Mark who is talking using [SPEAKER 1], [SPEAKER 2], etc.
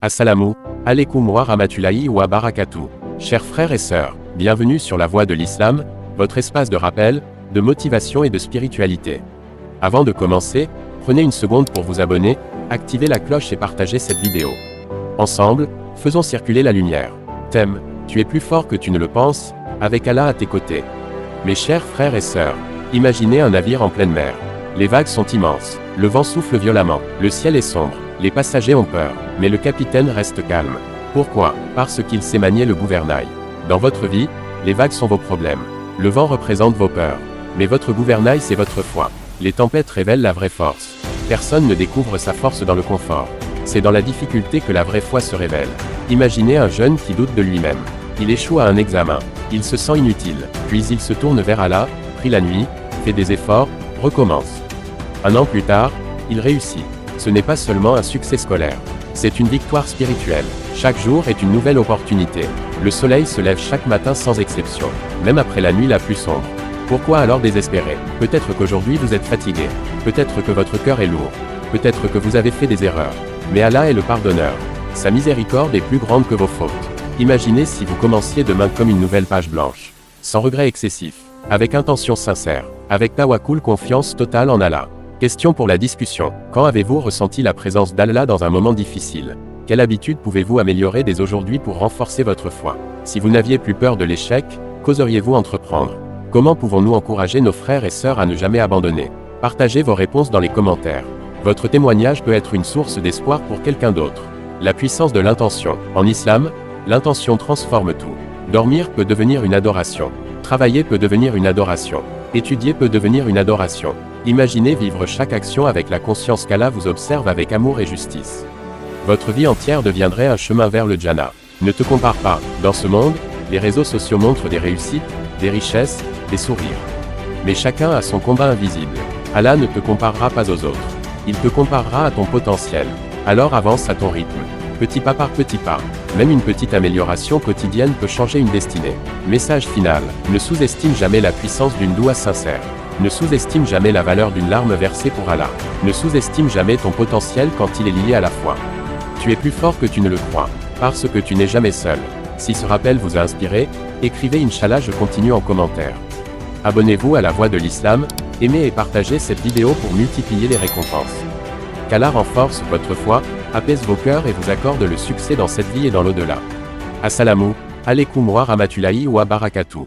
[SPEAKER 1] Assalamu alaikum wa rahmatullahi wa barakatuh. Chers frères et sœurs, bienvenue sur la voie de l'islam, votre espace de rappel, de motivation et de spiritualité. Avant de commencer, prenez une seconde pour vous abonner, activer la cloche et partager cette vidéo. Ensemble, faisons circuler la lumière. Thème: tu es plus fort que tu ne le penses, avec Allah à tes côtés. Mes chers frères et sœurs, imaginez un navire en pleine mer. Les vagues sont immenses, le vent souffle violemment, le ciel est sombre, les passagers ont peur, mais le capitaine reste calme. Pourquoi? Parce qu'il sait manier le gouvernail. Dans votre vie, les vagues sont vos problèmes. Le vent représente vos peurs. Mais votre gouvernail, c'est votre foi. Les tempêtes révèlent la vraie force. Personne ne découvre sa force dans le confort. C'est dans la difficulté que la vraie foi se révèle. Imaginez un jeune qui doute de lui-même. Il échoue à un examen. Il se sent inutile. Puis il se tourne vers Allah, prie la nuit, fait des efforts, recommence. Un an plus tard, il réussit. Ce n'est pas seulement un succès scolaire. C'est une victoire spirituelle. Chaque jour est une nouvelle opportunité. Le soleil se lève chaque matin sans exception, même après la nuit la plus sombre. Pourquoi alors désespérer? Peut-être qu'aujourd'hui vous êtes fatigué. Peut-être que votre cœur est lourd. Peut-être que vous avez fait des erreurs. Mais Allah est le pardonneur. Sa miséricorde est plus grande que vos fautes. Imaginez si vous commenciez demain comme une nouvelle page blanche. Sans regret excessif. Avec intention sincère. Avec tawakkul, confiance totale en Allah. Question pour la discussion. Quand avez-vous ressenti la présence d'Allah dans un moment difficile? Quelle habitude pouvez-vous améliorer dès aujourd'hui pour renforcer votre foi? Si vous n'aviez plus peur de l'échec, qu'oseriez-vous entreprendre? Comment pouvons-nous encourager nos frères et sœurs à ne jamais abandonner? Partagez vos réponses dans les commentaires. Votre témoignage peut être une source d'espoir pour quelqu'un d'autre. La puissance de l'intention. En islam, l'intention transforme tout. Dormir peut devenir une adoration. Travailler peut devenir une adoration. Étudier peut devenir une adoration. Imaginez vivre chaque action avec la conscience qu'Allah vous observe avec amour et justice. Votre vie entière deviendrait un chemin vers le Jannah. Ne te compare pas. Dans ce monde, les réseaux sociaux montrent des réussites, des richesses, des sourires. Mais chacun a son combat invisible. Allah ne te comparera pas aux autres. Il te comparera à ton potentiel. Alors avance à ton rythme. Petit pas par petit pas. Même une petite amélioration quotidienne peut changer une destinée. Message final. Ne sous-estime jamais la puissance d'une doua sincère. Ne sous-estime jamais la valeur d'une larme versée pour Allah. Ne sous-estime jamais ton potentiel quand il est lié à la foi. Tu es plus fort que tu ne le crois, parce que tu n'es jamais seul. Si ce rappel vous a inspiré, écrivez Inch'Allah je continue en commentaire. Abonnez-vous à la voie de l'islam, aimez et partagez cette vidéo pour multiplier les récompenses. Qu'Allah renforce votre foi, apaise vos cœurs et vous accorde le succès dans cette vie et dans l'au-delà. Assalamu alaikum wa rahmatullahi wa barakatuh.